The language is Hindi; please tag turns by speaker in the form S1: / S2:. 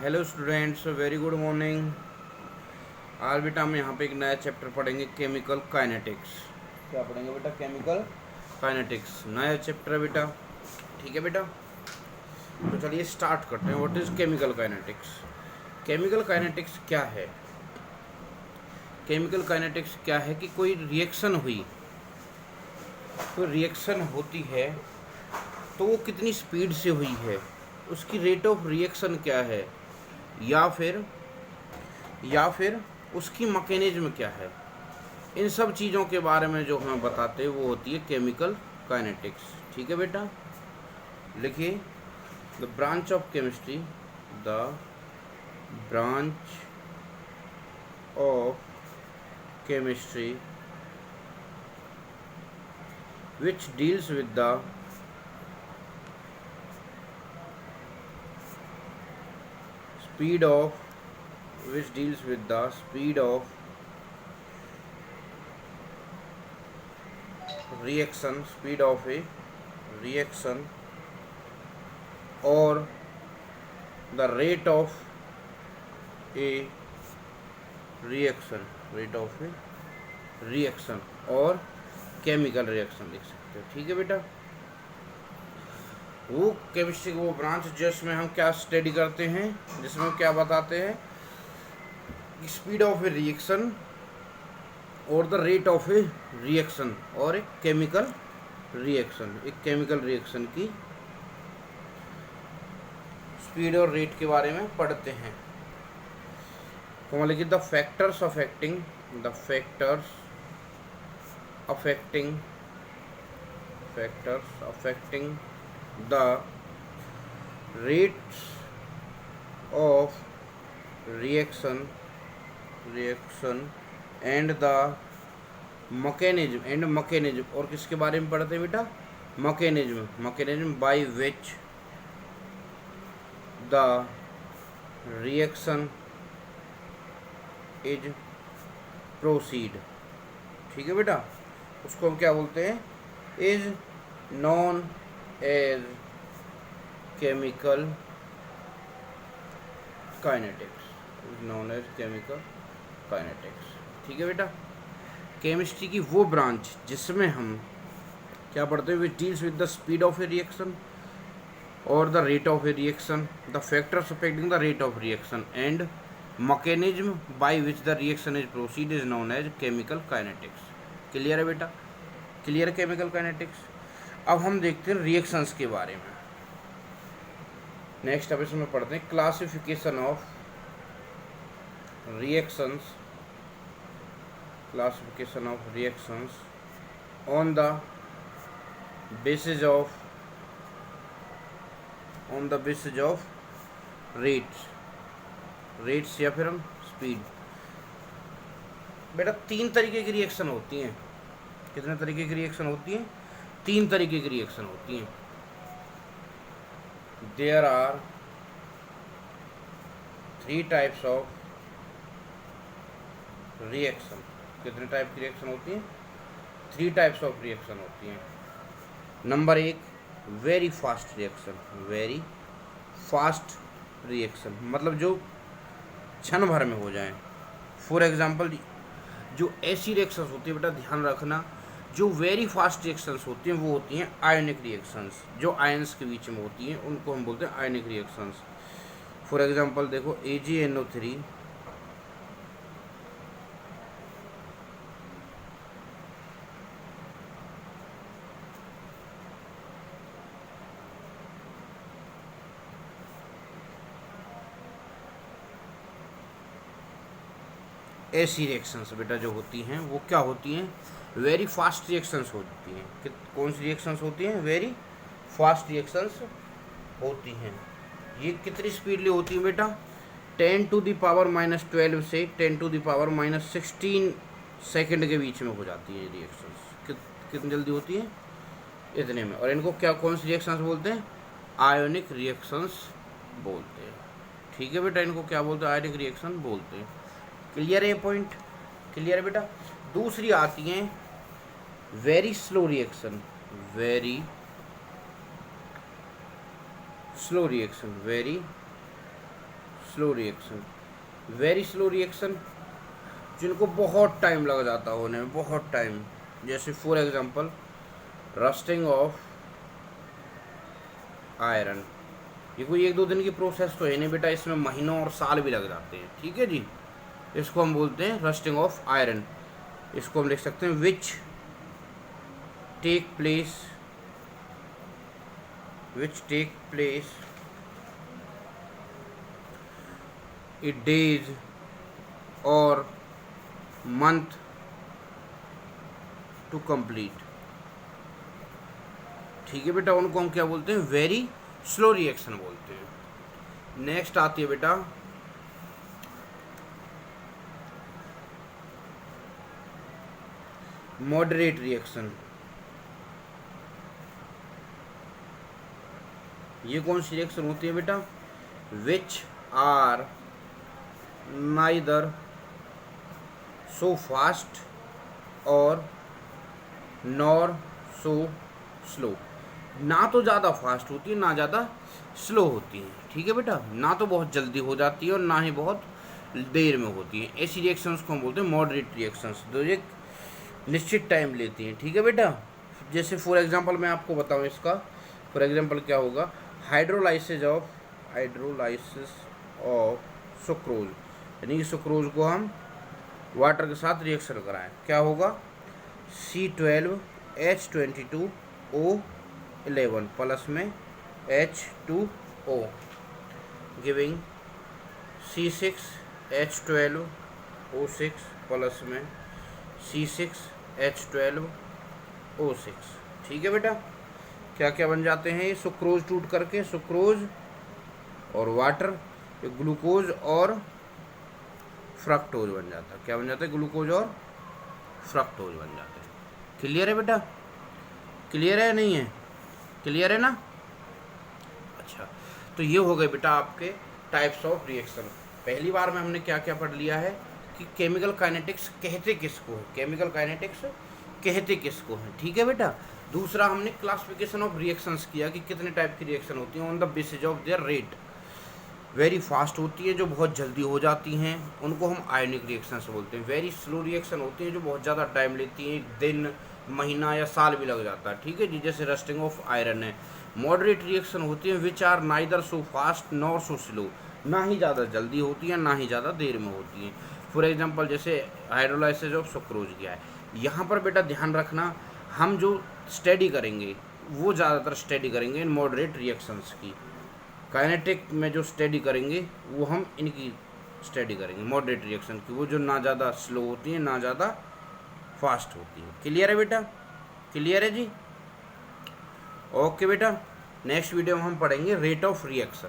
S1: Hello students, very good morning. आज बेटा हम यहाँ पे एक नया चैप्टर पढ़ेंगे, केमिकल काइनेटिक्स। क्या पढ़ेंगे बेटा? केमिकल काइनेटिक्स, नया चैप्टर है बेटा। ठीक है बेटा, तो चलिए स्टार्ट करते हैं। What is chemical kinetics? Chemical kinetics क्या है? केमिकल काइनेटिक्स क्या है कि कोई रिएक्शन हुई, कोई रिएक्शन होती है तो वो कितनी स्पीड से हुई है, उसकी रेट ऑफ रिएक्शन क्या है, या फिर उसकी मैकेनिज्म क्या है। इन सब चीज़ों के बारे में जो हमें बताते हैं वो होती है केमिकल काइनेटिक्स। ठीक है बेटा, लिखिए। The branch of chemistry, the branch of chemistry which deals with the speed of which deals with the speed of reaction, speed of a reaction, or the rate of a reaction, rate of a reaction और केमिकल रिएक्शन लिख सकते हो। ठीक है बेटा, वो केमिस्ट्री की वो ब्रांच जिसमें हम क्या स्टडी करते हैं, जिसमें हम क्या बताते हैं, स्पीड ऑफ ए रिएक्शन और the rate of a reaction और एक केमिकल रिएक्शन, एक केमिकल रिएक्शन की स्पीड और रेट के बारे में पढ़ते हैं। तो लिखिए the factors affecting, the factors affecting the rates of reaction and the mechanism और किसके बारे में पढ़ते हैं बेटा? mechanism by which the reaction is proceed। ठीक है बेटा, उसको हम क्या बोलते हैं? Is known as chemical kinetics, is known as chemical kinetics. ठीक है बेटा, केमिस्ट्री की वो ब्रांच जिसमें हम क्या पढ़ते हैं? Which deals with the speed of a reaction और the rate of a reaction, the factors affecting the rate of reaction and mechanism by which the reaction is proceed is known as chemical kinetics. Clear है बेटा? Clear chemical kinetics. अब हम देखते हैं रिएक्शंस के बारे में। नेक्स्ट अब इसमें पढ़ते हैं classification of reactions, classification of reactions on the basis of rates या फिर हम स्पीड। बेटा तीन तरीके की रिएक्शन होती हैं। कितने तरीके की रिएक्शन होती हैं? तीन तरीके की रिएक्शन होती हैं। There are 3 types of reaction. कितने टाइप की रिएक्शन होती हैं? 3 टाइप्स ऑफ रिएक्शन होती हैं। Number 1, very fast reaction. Very fast reaction मतलब जो क्षण भर में हो जाए। फॉर एग्जाम्पल, जो ऐसी रिएक्शंस होती है बेटा, ध्यान रखना, जो वेरी फास्ट रिएक्शंस होती हैं वो होती हैं आयनिक रिएक्शंस। जो आयंस के बीच में होती हैं उनको हम बोलते हैं आयनिक रिएक्शंस। फॉर एग्जांपल देखो, AgNO3 ऐसी रिएक्शंस बेटा जो होती हैं वो क्या होती हैं? वेरी फास्ट रिएक्शंस होती हैं। कौन सी रिएक्शंस होती हैं? वेरी फास्ट रिएक्शंस होती हैं। ये कितनी स्पीडली होती है बेटा? 10⁻⁻12 से 10⁻⁻16 सेकंड के बीच में हो जाती है ये रिएक्शंस। कितनी जल्दी होती है? इतने में। और इनको क्या, कौन सी रिएक्शंस बोलते हैं? आयोनिक रिएक्शंस बोलते हैं। ठीक है बेटा, इनको क्या बोलते हैं? आयोनिक रिएक्शन बोलते हैं। क्लियर है ये पॉइंट? क्लियर है बेटा। दूसरी आती हैं very slow reaction. Very slow reaction, very slow reaction, very slow reaction जिनको बहुत टाइम लग जाता होने में, बहुत टाइम, जैसे for example rusting of iron. ये कोई 1-2 दिन की प्रोसेस तो है नहीं बेटा, इसमें महीनों और साल भी लग जाते हैं, ठीक है जी। इसको हम बोलते हैं रस्टिंग ऑफ आयरन। इसको हम लिख सकते हैं which take place in days और मंथ टू कंप्लीट, ठीक है बेटा। उनको हम क्या बोलते हैं, वेरी स्लो रिएक्शन बोलते हैं। नेक्स्ट आती है बेटा मॉडरेट रिएक्शन। ये कौन सी रिएक्शन होती है बेटा, which are neither so fast और नॉर सो स्लो। ना तो ज़्यादा फास्ट होती है ना ज़्यादा स्लो होती है, ठीक है बेटा। ना तो बहुत जल्दी हो जाती है और ना ही बहुत देर में होती है। ऐसी रिएक्शंस को हम बोलते हैं मॉडरेट रिएक्शंस, जो एक निश्चित टाइम लेती हैं, ठीक है बेटा। जैसे फॉर एग्जांपल मैं आपको बताऊं इसका, फॉर एग्जांपल क्या होगा, हाइड्रोलाइसिस ऑफ सुक्रोज, यानी कि सुक्रोज को हम वाटर के साथ रिएक्शन कराएं, क्या होगा, C12H22O11 प्लस में H2O गिविंग C6H12O6 प्लस में C6H12O6, ठीक है बेटा। क्या क्या बन जाते हैं ये सुक्रोज टूट करके, सुक्रोज और वाटर, ये ग्लूकोज और फ्रक्टोज बन जाता है। क्या बन जाता है, ग्लूकोज और फ्रक्टोज बन जाते हैं। क्लियर है बेटा, क्लियर है नहीं है, क्लियर है ना। अच्छा, तो ये हो गए बेटा आपके टाइप्स ऑफ रिएक्शन। पहली बार में हमने क्या क्या पढ़ लिया है कि केमिकल काइनेटिक्स कहते किसको है, केमिकल काइनेटिक्स कहते किसको है, ठीक है बेटा। दूसरा हमने क्लासिफिकेशन ऑफ रिएक्शंस किया कि कितने टाइप की रिएक्शन होती हैं on the basis of their rate. Very fast होती है जो बहुत जल्दी हो जाती हैं, उनको हम आयनिक रिएक्शंस बोलते हैं। वेरी स्लो रिएक्शन होती हैं जो बहुत ज़्यादा टाइम लेती हैं, एक दिन, महीना या साल भी लग जाता है, ठीक है जी, जैसे रस्टिंग ऑफ आयरन है। मॉडरेट रिएक्शन होती हैं which are neither so fast nor so slow, ना ही ज़्यादा जल्दी होती हैं ना ही ज़्यादा देर में होती हैं। फॉर एग्जांपल जैसे हाइड्रोलाइसिस ऑफ सुक्रोज किया है, यहाँ पर बेटा ध्यान रखना, हम जो स्टडी करेंगे वो ज़्यादातर स्टडी करेंगे इन मॉडरेट रिएक्शंस की। काइनेटिक में जो स्टडी करेंगे वो हम इनकी स्टडी करेंगे, मॉडरेट रिएक्शन की, वो जो ना ज़्यादा स्लो होती है ना ज़्यादा फास्ट होती है। क्लियर है बेटा, क्लियर है जी, ओके बेटा। नेक्स्ट वीडियो में हम पढ़ेंगे रेट ऑफ रिएक्शन।